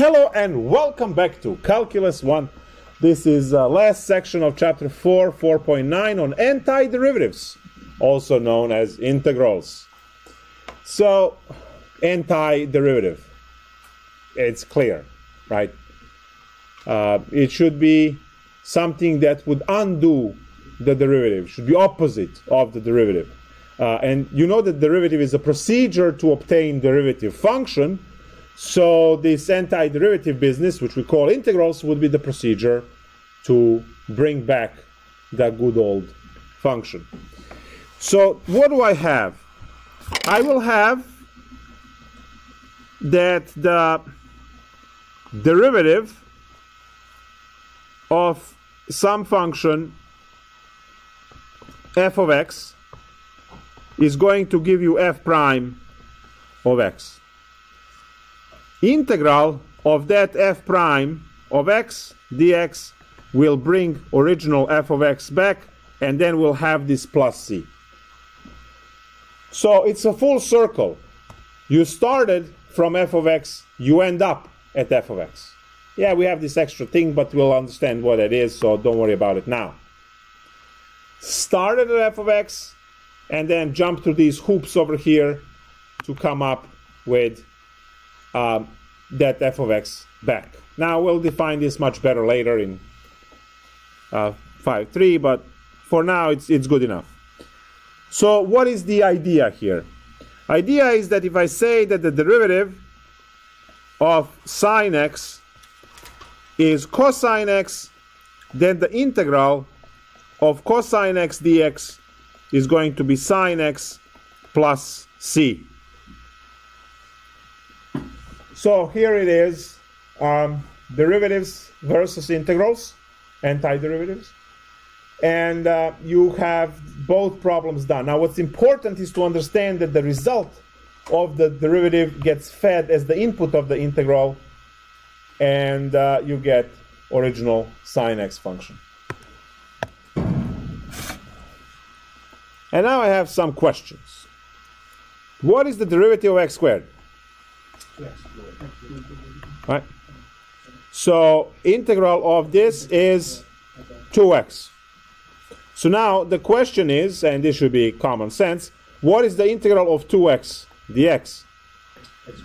Hello and welcome back to Calculus 1. This is the last section of chapter 4, 4.9 on antiderivatives, also known as integrals. So, antiderivative, it's clear, right? It should be something that would undo the derivative, should be opposite of the derivative. And you know that derivative is a procedure to obtain derivative function. So this antiderivative business, which we call integrals, would be the procedure to bring back the good old function. So what do I have? I will have that the derivative of some function f of x is going to give you f prime of x. Integral of that f prime of x dx will bring original f of x back, and then we'll have this plus c. So it's a full circle. You started from f of x, you end up at f of x. Yeah, we have this extra thing, but we'll understand what it is, so don't worry about it now. Started at f of x, and then jump through these hoops over here to come up with that f of x back. Now we'll define this much better later in 5.3, but for now it's good enough. So what is the idea here? Idea is that if I say that the derivative of sine x is cosine x, then the integral of cosine x dx is going to be sine x plus c. So here it is, derivatives versus integrals, antiderivatives. And you have both problems done. Now what's important is to understand that the result of the derivative gets fed as the input of the integral, and you get original sine x function. And now I have some questions. What is the derivative of x squared? Right. So integral of this is 2x. So now the question is, and this should be common sense, what is the integral of 2x dx?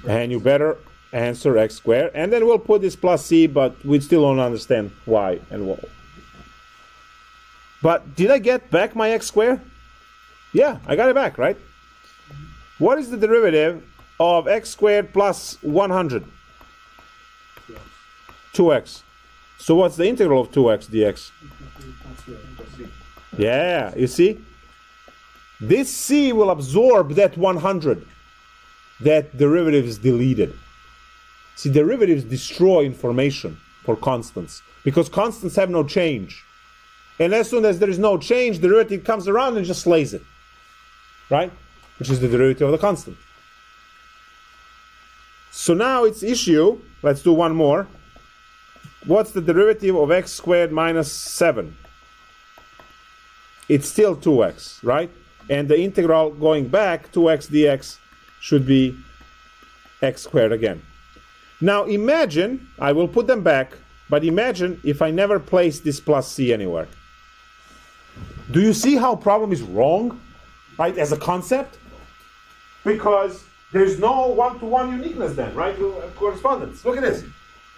And you better answer x squared. And then we'll put this plus c, but we still don't understand why and what. But did I get back my x squared? Yeah, I got it back, right? What is the derivative of x squared plus 100? 2x. So what's the integral of 2x dx? Yeah, you see? This c will absorb that 100. That derivative is deleted. See, derivatives destroy information for constants, because constants have no change. And as soon as there is no change, the derivative comes around and just slays it. Right? Which is the derivative of the constant. So now it's issue, let's do one more. What's the derivative of x squared minus 7? It's still 2x, right? And the integral going back, 2x dx, should be x squared again. Now imagine, I will put them back, but imagine if I never place this plus c anywhere. Do you see how problem is wrong, right, as a concept? Because there's no one-to-one uniqueness then, right? Correspondence. Look at this.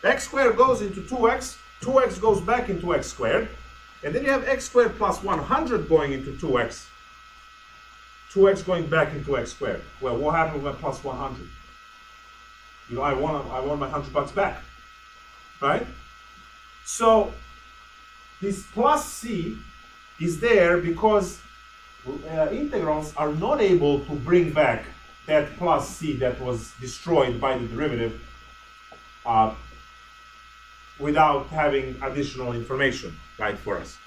X squared goes into 2x, 2x goes back into x squared, and then you have x squared plus 100 going into 2x, 2x going back into x squared. Well, what happened with my plus 100? You know, I want my $100 back, right? So this plus c is there because integrals are not able to bring back that plus c that was destroyed by the derivative without having additional information, right, for us.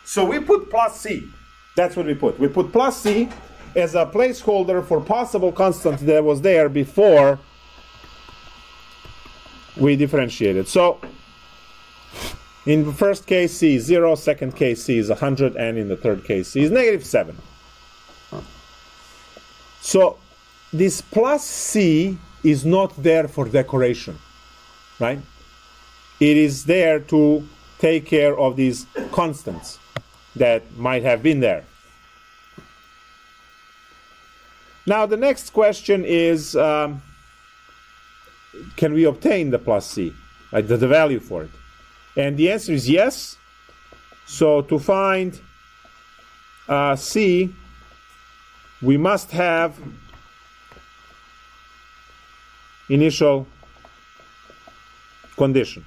So we put plus c. That's what we put. We put plus c as a placeholder for possible constant that was there before we differentiated. So in the first case c is 0, second case c is 100, and in the third case c is negative 7. So this plus c is not there for decoration. right? It is there to take care of these constants that might have been there. Now the next question is, can we obtain the plus c, like the value for it? And the answer is yes. So to find c, we must have initial condition.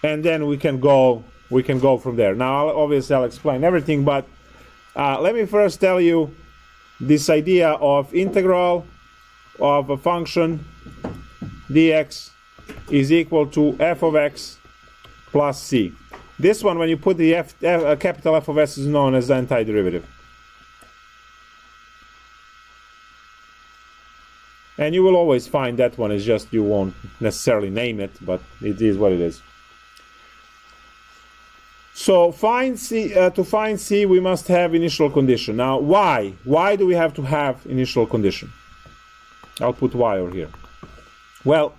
And then we can go from there. Now, obviously, I'll explain everything, but let me first tell you this idea of integral of a function dx is equal to f of x plus c. This one, when you put the capital F of s, is known as the antiderivative. And you will always find that one is just, you won't necessarily name it, but it is what it is. So find C, to find c, we must have initial condition. Now, why? Why do we have to have initial condition? I'll put y over here. Well,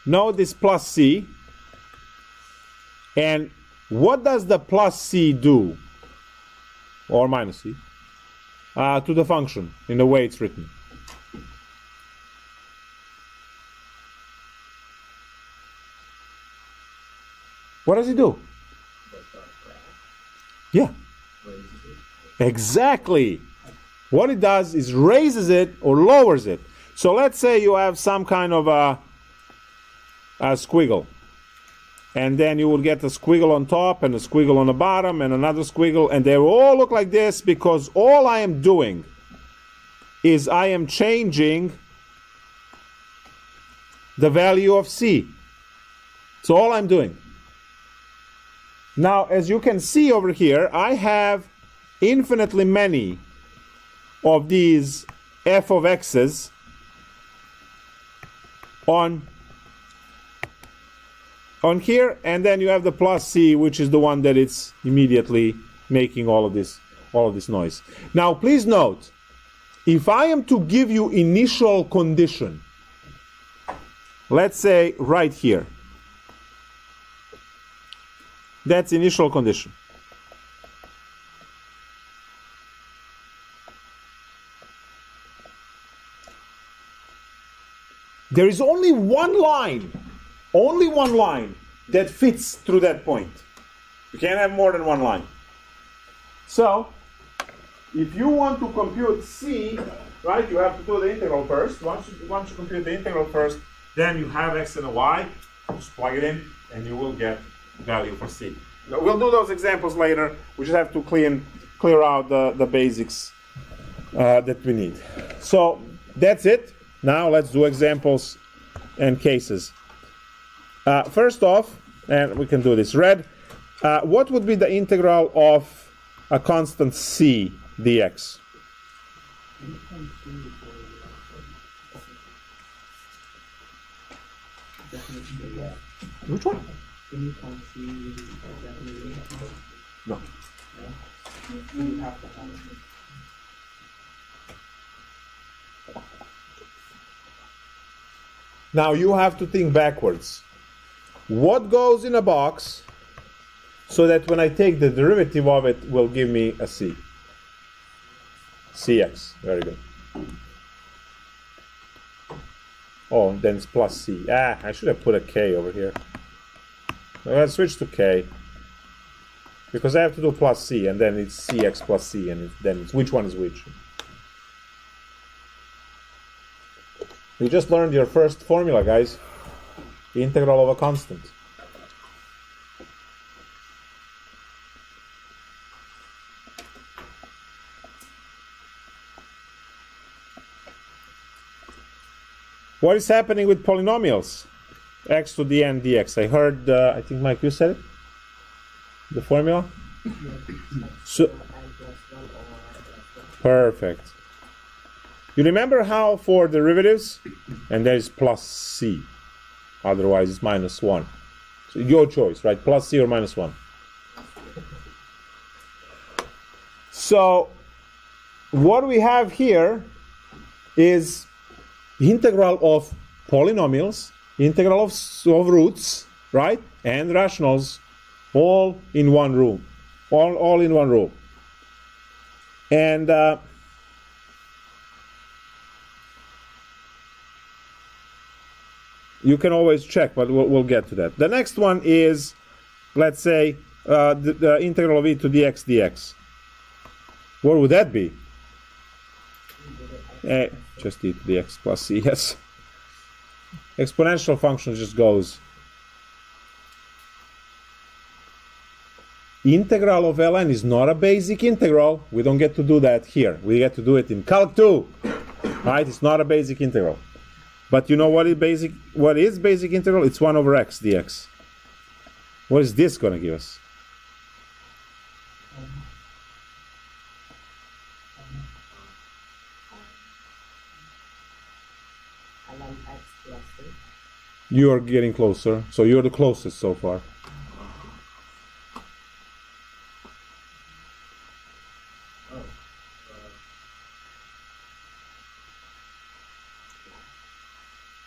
note this plus c. And what does the plus c do, or minus c, to the function in the way it's written? What does it do? Yeah. Exactly. What it does is raises it or lowers it. So let's say you have some kind of a squiggle. And then you will get a squiggle on top and a squiggle on the bottom and another squiggle. And they all look like this because all I am doing is I am changing the value of c. So all I'm doing. Now, as you can see over here, I have infinitely many of these f of x's on here, and then you have the plus c, which is the one that it's immediately making all of this noise. Now, please note, if I am to give you initial condition, let's say right here, that's initial condition. There is only one line that fits through that point. You can't have more than one line. So, if you want to compute c, right, you have to do the integral first. Once you compute the integral first, then you have x and a y. Just plug it in, and you will get value for c. Now, we'll do those examples later. We just have to clear out the basics that we need. So that's it. Now let's do examples and cases. First off, and we can do this red, what would be the integral of a constant c dx? Which one? No. Now you have to think backwards. What goes in a box so that when I take the derivative of it will give me a c? Cx. Very good. Oh, then it's plus c. I should have put a k over here. Let's switch to k. Because I have to do plus c, and then it's cx plus c, and then it's which one is which. You just learned your first formula, guys. The integral of a constant. What is happening with polynomials? X to the n dx. I heard, I think Mike, you said it? The formula? So, perfect. You remember how for derivatives, and there is plus c, otherwise it's minus 1. So your choice, right? Plus c or minus 1. So what we have here is integral of polynomials, integral of roots, right, and rationals, all in one rule, all in one rule. And you can always check, but we'll get to that. The next one is, let's say, the integral of e to the x dx. What would that be? Just e to the x plus c, yes. Exponential function just goes. Integral of ln is not a basic integral. We don't get to do that here. We get to do it in Calc 2. Right? It's not a basic integral. But you know what is basic integral? It's 1 over x dx. What is this going to give us? You are getting closer, so you're the closest so far.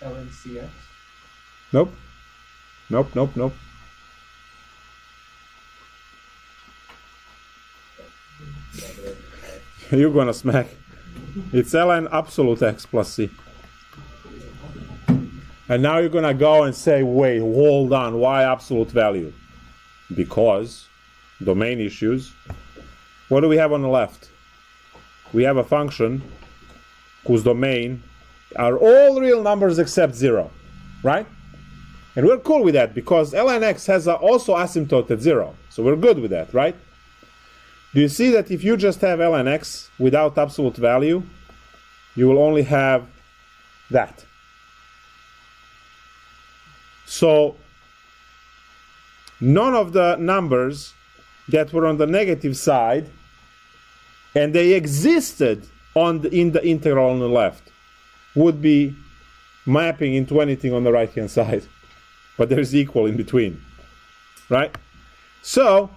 LNCX? Nope. Nope, nope, nope. You're gonna smack. It's ln absolute x plus c. And now you're gonna go and say, wait, hold on, why absolute value? Because domain issues. What do we have on the left? We have a function whose domain are all real numbers except 0, right? And we're cool with that because ln x has also asymptote at 0. So we're good with that, right? Do you see that if you just have ln x without absolute value, you will only have that? So none of the numbers that were on the negative side, and they existed in the integral on the left, would be mapping into anything on the right hand side, but there's equal in between, right? So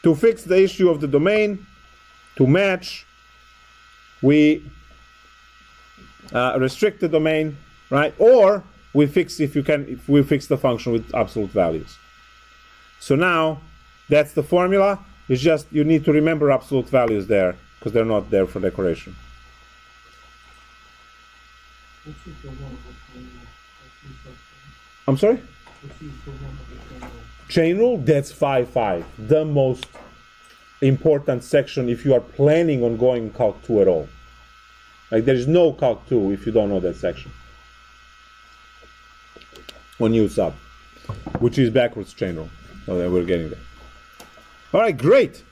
to fix the issue of the domain, to match, we restrict the domain, right? Or we fix, if we fix the function with absolute values. So now that's the formula. It's just you need to remember absolute values there because they're not there for decoration. I'm sorry? Chain rule, that's 5-5. The most important section if you are planning on going Calc 2 at all. Like there is no Calc 2 if you don't know that section. On U sub, which is backwards chain rule. So then we're getting there. All right, great.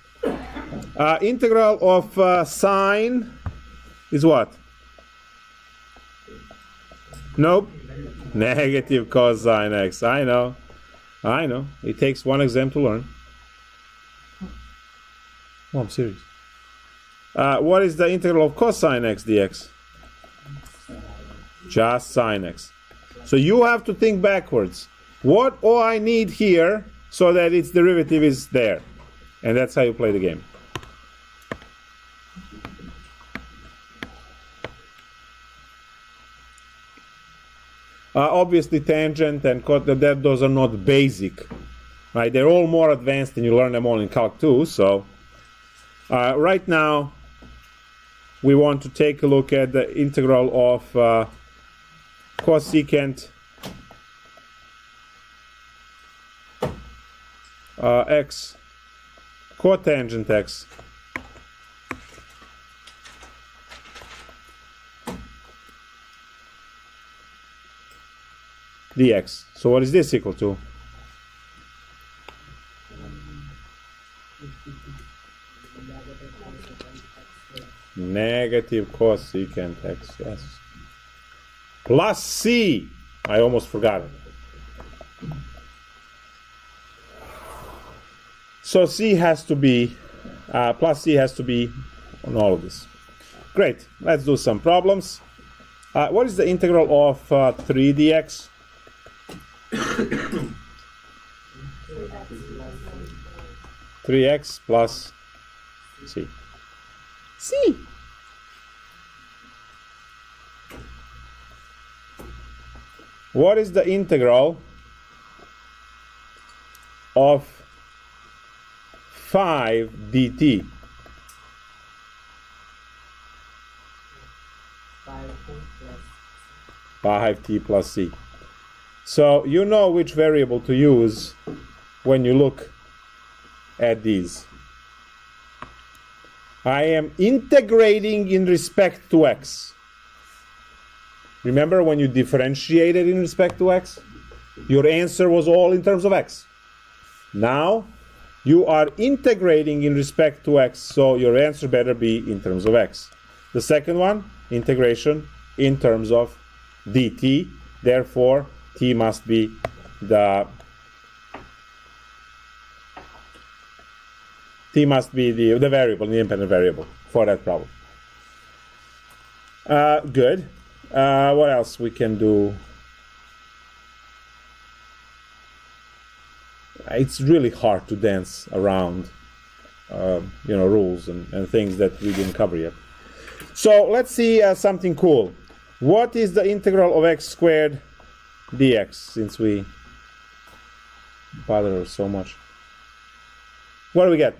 Integral of sine is what? Nope. Negative cosine x. I know. I know. It takes one exam to learn. Oh, I'm serious. What is the integral of cosine x dx? Just sine x. So you have to think backwards. What do I need here so that its derivative is there? And that's how you play the game. Obviously, tangent and those are not basic, right? They're all more advanced, and you learn them all in Calc 2. So right now, we want to take a look at the integral of cosecant x cotangent x dx. So what is this equal to? Negative cosecant x, yes. Plus c. I almost forgot it. So c has to be, plus c has to be on all of this. Great. Let's do some problems. What is the integral of 3 dx? Three x plus c. C. What is the integral of 5 dt? 5t plus c. So you know which variable to use when you look at these. I am integrating in respect to x. Remember when you differentiated in respect to x? Your answer was all in terms of x. Now you are integrating in respect to x, so your answer better be in terms of x. The second one, integration in terms of dt, therefore t must be the variable, the independent variable for that problem. Good. What else we can do? It's really hard to dance around rules and things that we didn't cover yet. So let's see something cool. What is the integral of x squared dx, since we bother so much? What do we get?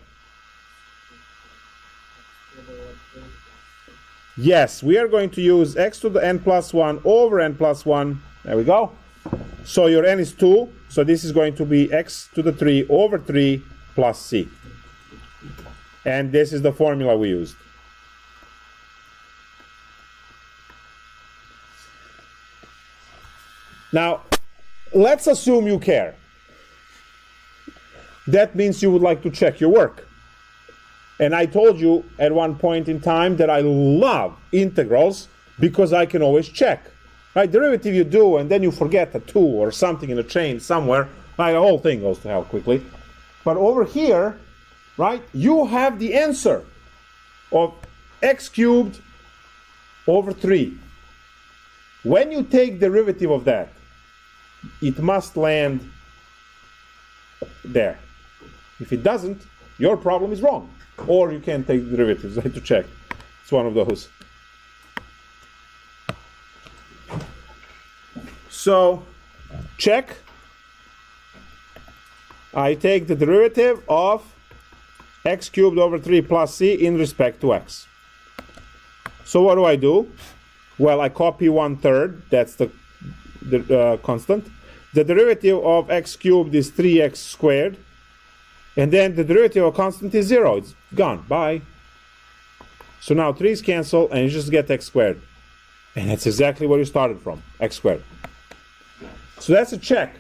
Yes, we are going to use x to the n plus 1 over n plus 1. There we go. So your n is 2. So this is going to be x to the 3 over 3 plus c. And this is the formula we used. Now, let's assume you care. That means you would like to check your work. And I told you at one point in time that I love integrals because I can always check. Right? Derivative you do and then you forget a 2 or something in a chain somewhere. Right? The whole thing goes to hell quickly. But over here, right, you have the answer of x cubed over 3. When you take derivative of that, it must land there. If it doesn't, your problem is wrong. Or you can't take the derivatives. I have to check. It's one of those. So, check. I take the derivative of x cubed over 3 plus c in respect to x. So what do I do? Well, I copy 1/3. That's the constant. The derivative of x cubed is 3x squared. And then the derivative of constant is 0. It's gone. Bye. So now 3's cancel, and you just get x squared. And that's exactly where you started from, x squared. So that's a check.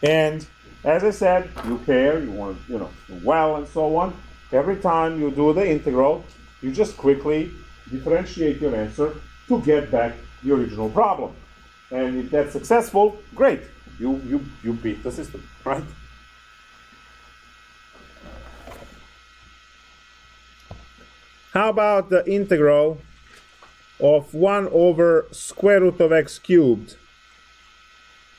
And as I said, you care, you want to, do well, and so on. Every time you do the integral, you just quickly differentiate your answer to get back the original problem. And if that's successful, great. You beat the system, right? How about the integral of 1 over square root of x cubed?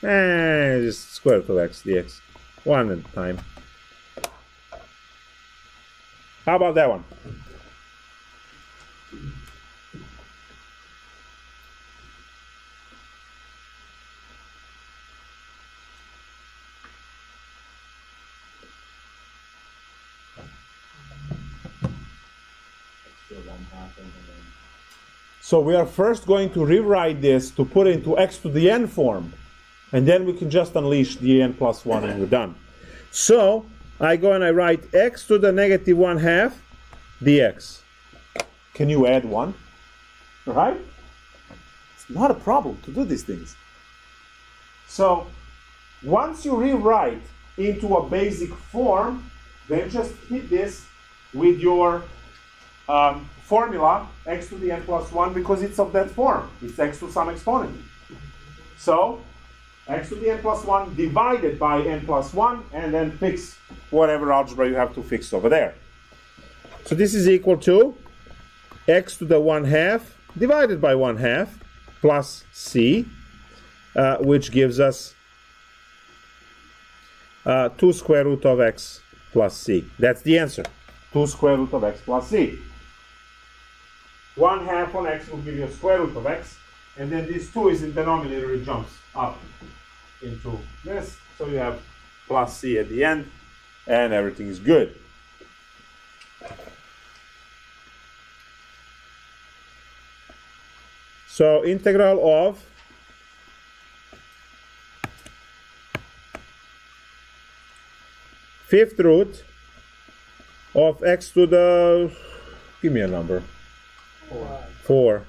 Just square root of x dx. One at a time. How about that one? So we are first going to rewrite this to put it into x to the n form. And then we can just unleash the n plus 1 and we're done. So I go and I write x to the negative 1/2 dx. Can you add 1? Right? It's not a problem to do these things. So once you rewrite into a basic form, then just hit this with your formula, x to the n plus 1, because it's of that form. It's x to some exponent. So x to the n plus 1 divided by n plus 1, and then fix whatever algebra you have to fix over there. So this is equal to x to the 1/2 divided by 1/2 plus c, which gives us 2 square root of x plus c. That's the answer. 2 square root of x plus c. 1/2 on x will give you a square root of x. And then this 2 is in denominator, it jumps up into this. So you have plus c at the end, and everything is good. So integral of fifth root of x to the, give me a number. 4.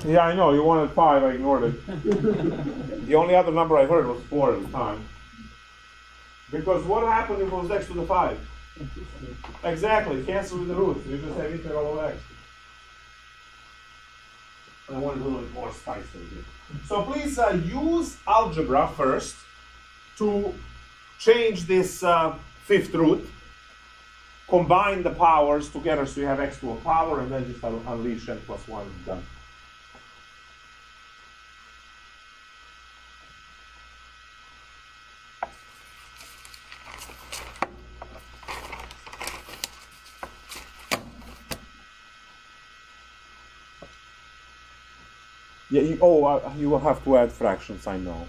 Yeah, I know, you wanted 5, I ignored it. The only other number I heard was 4 at the time. Because what happened if it was x to the 5? Exactly, cancel with the roots. You just have integral of x. I want a little bit more spice over here. So please use algebra first to change this fifth root. Combine the powers together so you have x to a power, and then just unleash n plus 1 and done. Yeah, you will have to add fractions, I know.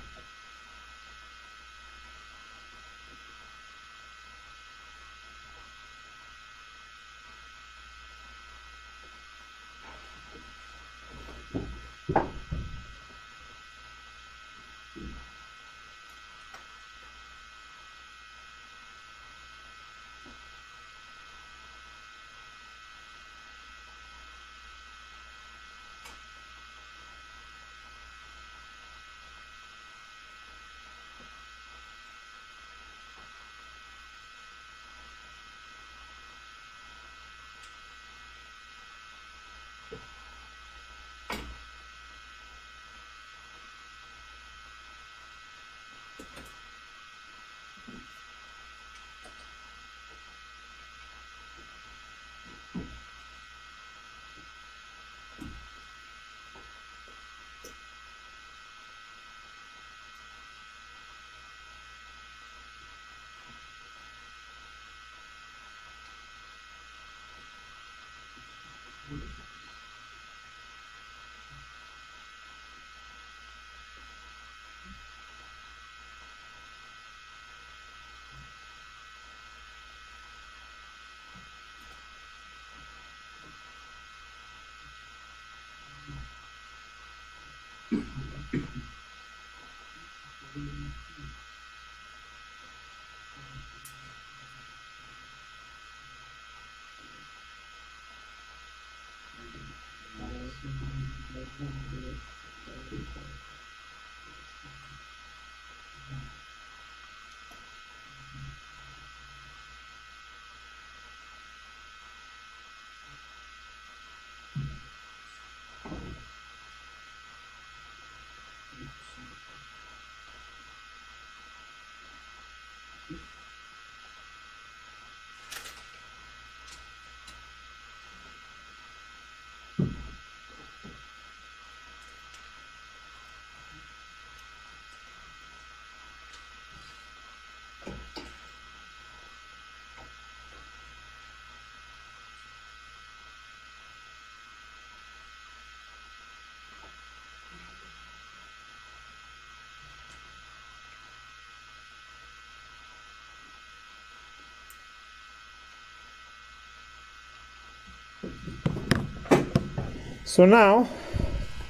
So now,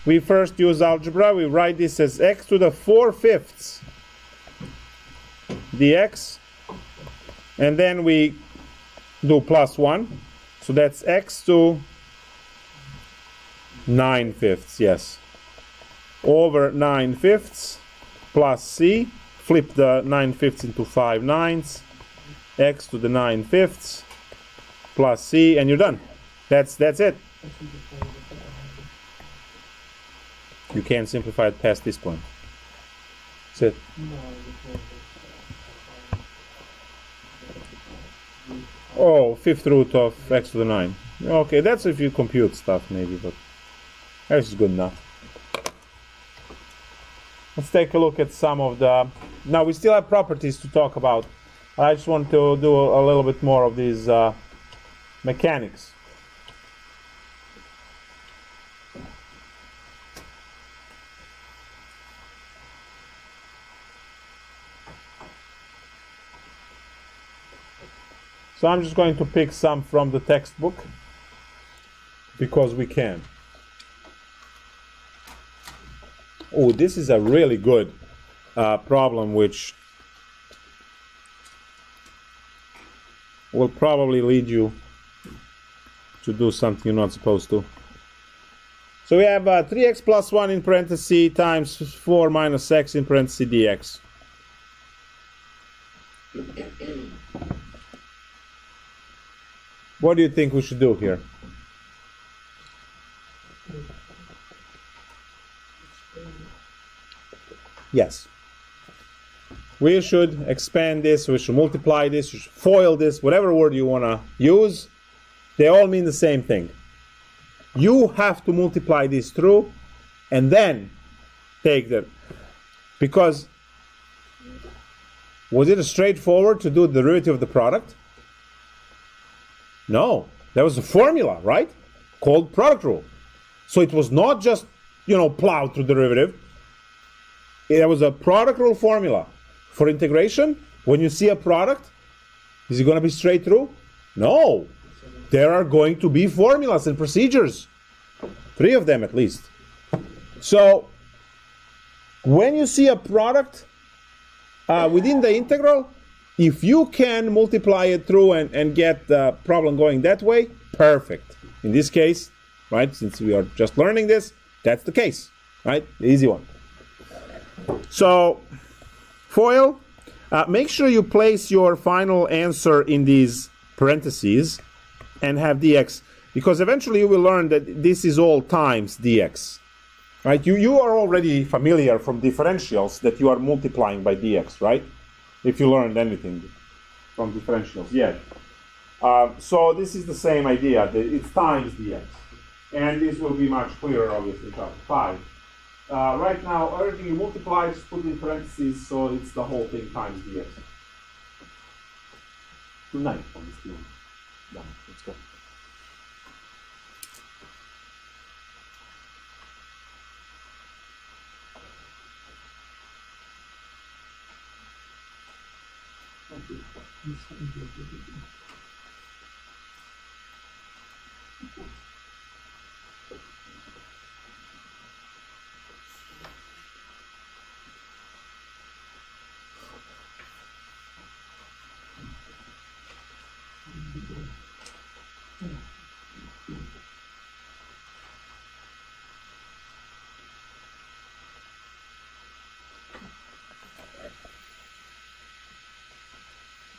we first use algebra. We write this as x to the 4/5 dx. And then we do plus 1. So that's x to 9/5, yes. Over 9/5 plus c. Flip the 9/5 into 5/9. X to the 9/5 plus c, and you're done. That's it. You can't simplify it past this point. That's it. Oh, fifth root of x to the 9. Okay, that's if you compute stuff maybe, but that's good enough. Let's take a look at some of the... Now we still have properties to talk about. I just want to do a little bit more of these mechanics. So I'm just going to pick some from the textbook because we can. Oh, this is a really good problem which will probably lead you to do something you're not supposed to. So we have 3x plus 1 in parentheses times 4 minus x in parentheses dx. What do you think we should do here? Yes. We should expand this, we should multiply this, we should FOIL this, whatever word you want to use. They all mean the same thing. You have to multiply this through and then take the... Because was it straightforward to do the derivative of the product? No. There was a formula, right? Called product rule. So it was not just, plowed through the derivative. There was a product rule formula. For integration, when you see a product, is it going to be straight through? No. There are going to be formulas and procedures. 3 of them at least. So, when you see a product within the integral, if you can multiply it through and get the problem going that way, perfect. In this case, right, since we are just learning this, that's the case, right? The easy one. So, FOIL, make sure you place your final answer in these parentheses and have dx, because eventually you will learn that this is all times dx. Right? You are already familiar from differentials that you are multiplying by dx, right? If you learned anything from differentials, yeah. So this is the same idea, that it's times dx. And this will be much clearer, obviously, chapter 5. Right now, everything you multiply, just put in parentheses, so it's the whole thing times dx. Tonight, obviously. Done. Let's go.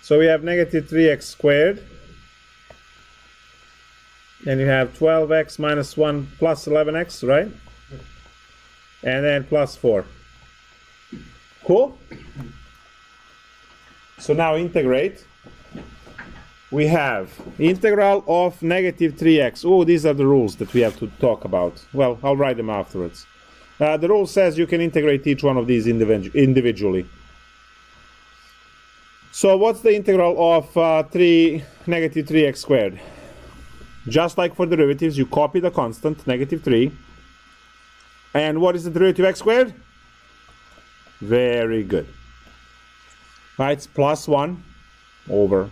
So we have negative 3x squared, and you have 12x minus 1 plus 11x, right? And then plus 4. Cool? So now integrate. We have integral of negative 3x. Oh, these are the rules that we have to talk about. Well, I'll write them afterwards. The rule says you can integrate each one of these individually. So what's the integral of negative 3x squared? Just like for derivatives, you copy the constant, negative 3. And what is the derivative of x squared? Very good. Right, it's plus 1 over.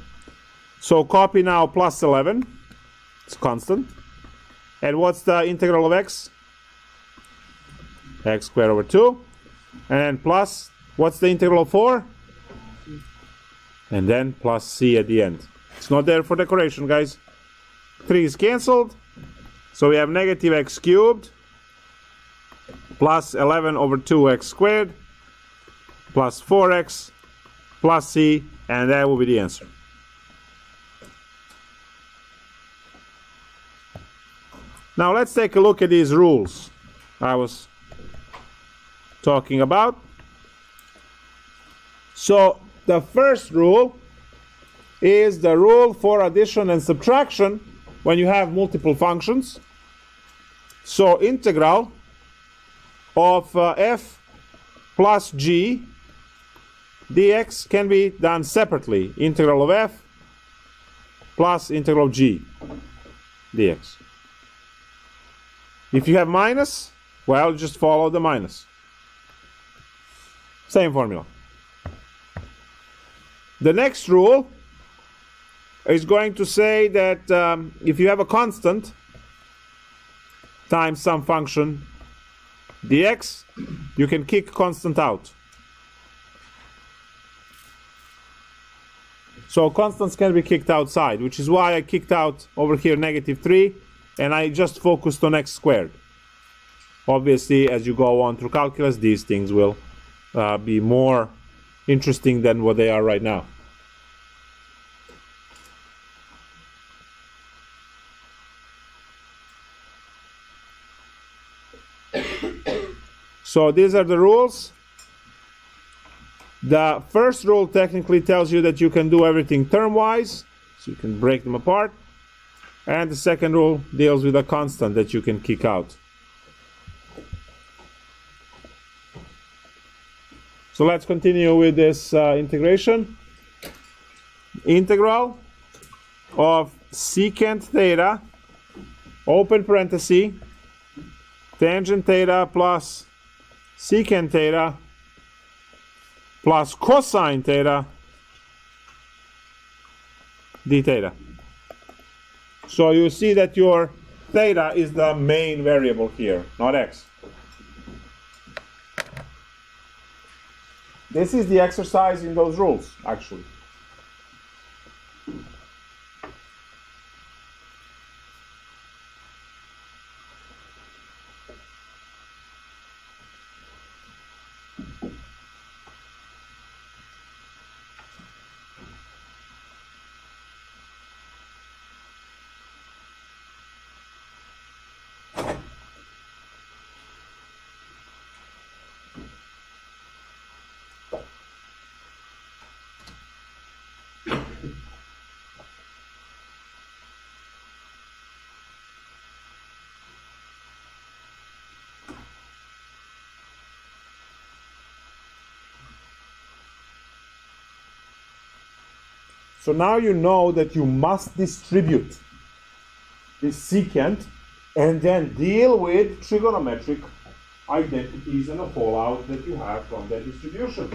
So copy now plus 11. It's constant. And what's the integral of x? X squared over 2. And then plus, what's the integral of 4? And then plus c at the end. It's not there for decoration, guys. 3 is cancelled. So we have negative x cubed plus 11 over 2x squared plus 4x plus c, and that will be the answer. Now let's take a look at these rules I was talking about. So the first rule is the rule for addition and subtraction when you have multiple functions. So integral of f plus g dx can be done separately. Integral of f plus integral of g dx. If you have minus, well, just follow the minus. Same formula. The next rule is going to say that if you have a constant times some function dx, you can kick constant out. So constants can be kicked outside, which is why I kicked out over here -3, and I just focused on x squared. Obviously, as you go on through calculus, these things will be more interesting than what they are right now. So these are the rules. The first rule technically tells you that you can do everything term-wise, so you can break them apart. And the second rule deals with a constant that you can kick out. So let's continue with this integration. Integral of secant theta, open parenthesis, tangent theta plus secant theta plus cosine theta d theta. So you see that your theta is the main variable here, not x. This is the exercise in those rules, actually. So now you know that you must distribute this secant and then deal with trigonometric identities and the fallout that you have from that distribution.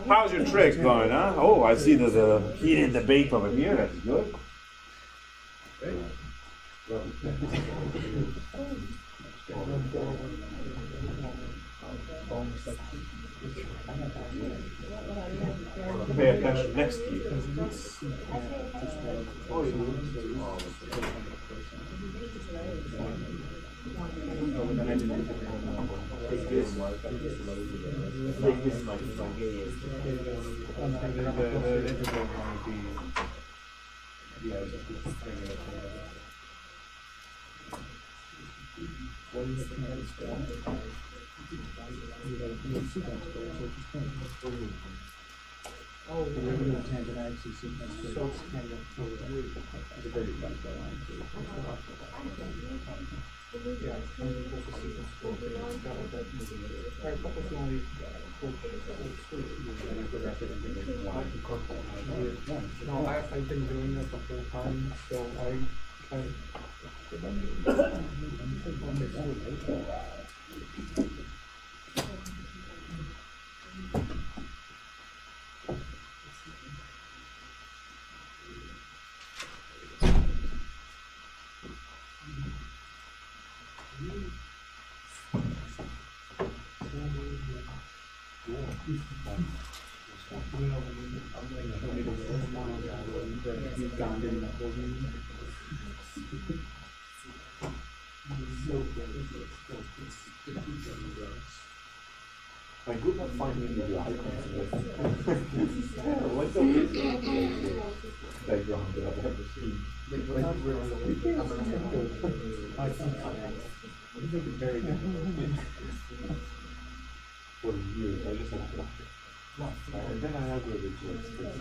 How's your trick going, huh? Oh, I see there's a heated debate over here. That's good. Pay attention next year. No, I've been doing that the whole time, so I I could not find any of the icons. What's the background that I've ever seen? very good. For years, I just have to. And then I have to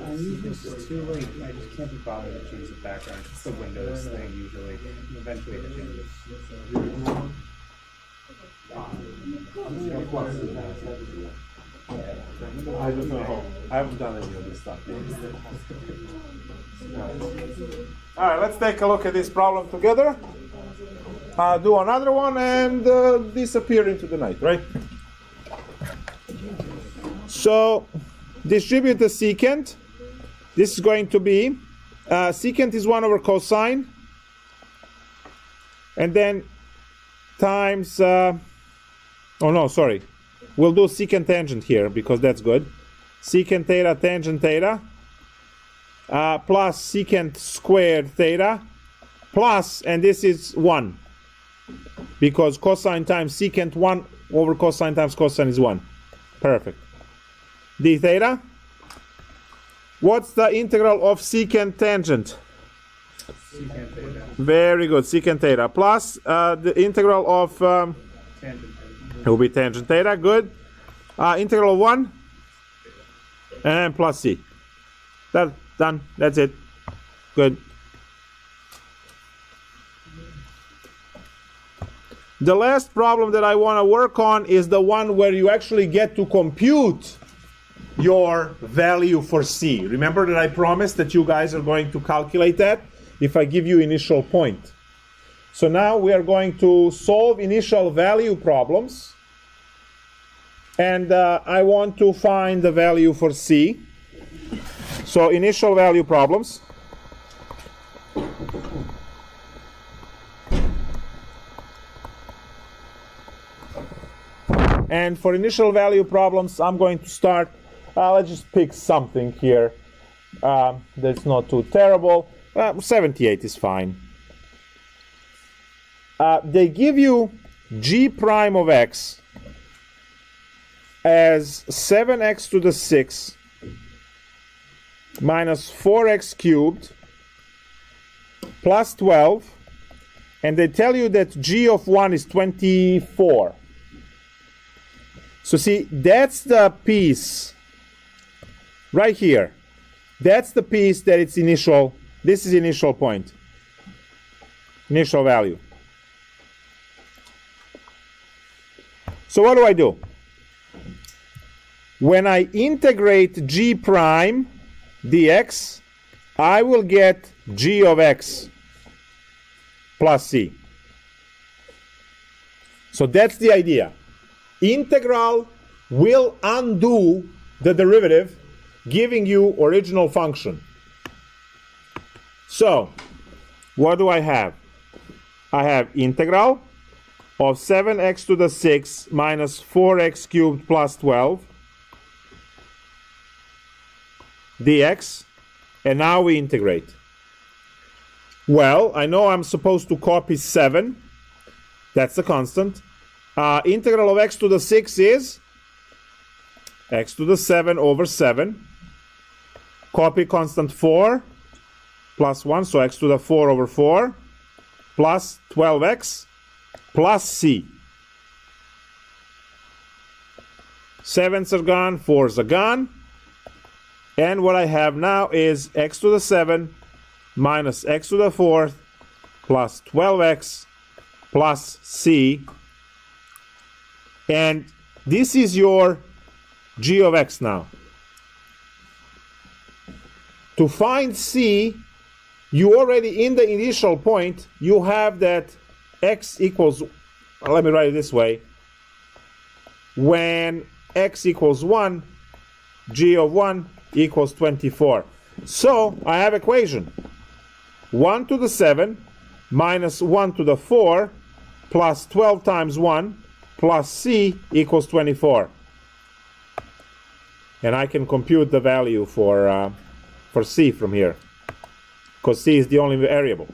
I use this too late. I just can't be bothered to change the background. It's the Windows thing usually. Eventually it changes. I don't know. I haven't done any of this stuff yet. All right, let's take a look at this problem together. Do another one and disappear into the night, right? So, distribute the secant. This is going to be, secant is 1 over cosine. And then times, oh no, sorry. We'll do secant tangent here because that's good. Secant theta tangent theta. Plus secant squared theta. Plus, and this is 1. Because cosine times secant 1 over cosine times cosine is 1. Perfect. D theta. What's the integral of secant tangent? Secant theta. Very good, secant theta. Plus the integral of, Tangent theta. it will be tangent theta, good. Integral of 1. And plus c. That's done, that's it. Good. The last problem that I want to work on is the one where you actually get to compute your value for C. Remember that I promised that you guys are going to calculate that if I give you initial point. So now we are going to solve initial value problems. And I want to find the value for C. So initial value problems. And for initial value problems, I'm going to start, let's just pick something here that's not too terrible. 78 is fine. They give you g prime of x as 7x to the 6 minus 4x cubed plus 12, and they tell you that g of 1 is 24. So see, that's the piece right here. That's the piece that it's initial. This is initial point, initial value. So what do I do? When I integrate g prime dx, I will get g of x plus c. So that's the idea. Integral will undo the derivative, giving you original function. So, what do I have? I have integral of 7x to the 6 minus 4x cubed plus 12 dx, and now we integrate. Well, I know I'm supposed to copy 7. That's the constant. Integral of x to the 6 is x to the 7 over 7. Copy constant 4 plus 1, so x to the 4 over 4 plus 12x plus c. 7's are gone, 4's are gone. And what I have now is x to the 7 minus x to the 4th plus 12x plus c. And this is your g of x now. To find c, you already, in the initial point, you have that x equals, let me write it this way. When x equals 1, g of 1 equals 24. So I have equation 1 to the 7 minus 1 to the 4 plus 12 times 1 plus c equals 24. And I can compute the value for c from here, because c is the only variable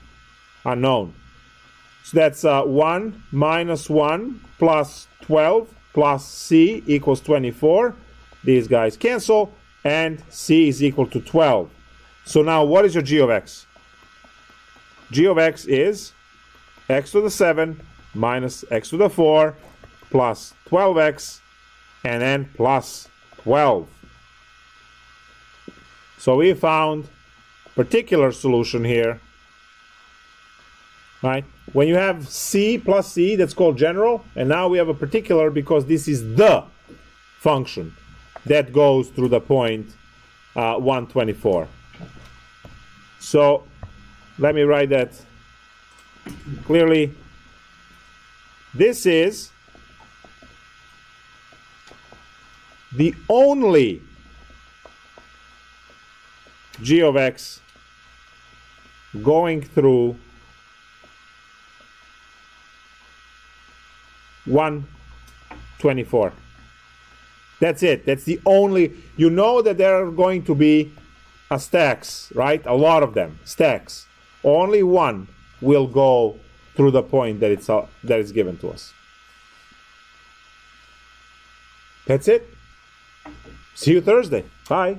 unknown. So that's 1 minus 1 plus 12 plus c equals 24. These guys cancel, and c is equal to 12. So now what is your g of x? G of x is x to the 7 minus x to the 4 plus 12x and then plus 12. So we found particular solution here, right? When you have c plus c, that's called general, and now we have a particular because this is the function that goes through the point 124. So let me write that clearly. This is the only g of x going through 124. That's it. That's the only. You know that there are going to be stacks, right? A lot of them, stacks. Only one will go through the point that is given to us. That's it. See you Thursday. Bye.